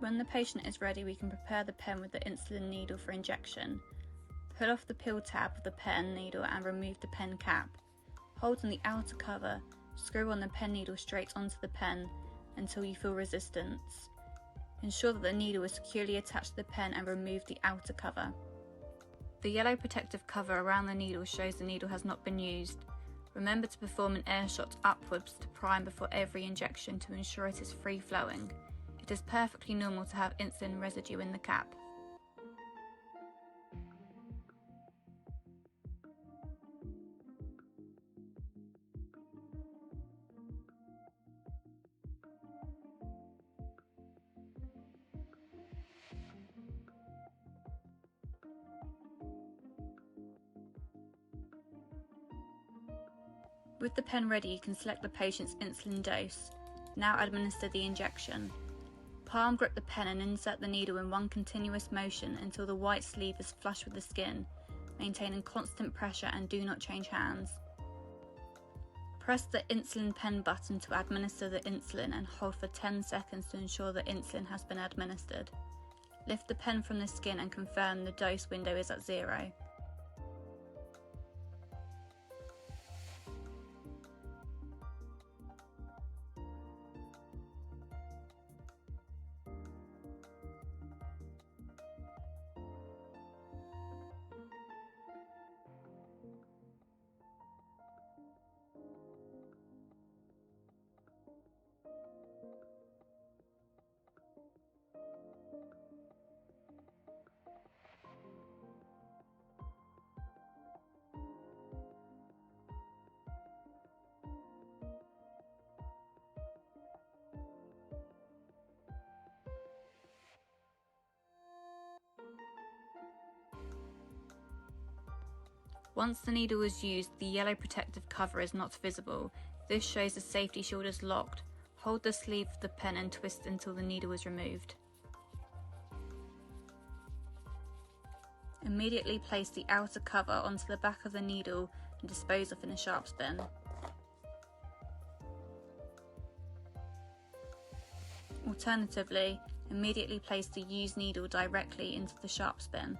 When the patient is ready, we can prepare the pen with the insulin needle for injection. Pull off the pill tab of the pen needle and remove the pen cap. Hold on the outer cover, screw on the pen needle straight onto the pen until you feel resistance. Ensure that the needle is securely attached to the pen and remove the outer cover. The yellow protective cover around the needle shows the needle has not been used. Remember to perform an air shot upwards to prime before every injection to ensure it is free flowing. It is perfectly normal to have insulin residue in the cap. With the pen ready, you can select the patient's insulin dose. Now administer the injection. Palm grip the pen and insert the needle in one continuous motion until the white sleeve is flush with the skin, maintaining constant pressure and do not change hands. Press the insulin pen button to administer the insulin and hold for 10 seconds to ensure the insulin has been administered. Lift the pen from the skin and confirm the dose window is at 0. Once the needle is used, the yellow protective cover is not visible. This shows the safety shield is locked. Hold the sleeve of the pen and twist until the needle is removed. Immediately place the outer cover onto the back of the needle and dispose of in a sharps bin. Alternatively, immediately place the used needle directly into the sharps bin.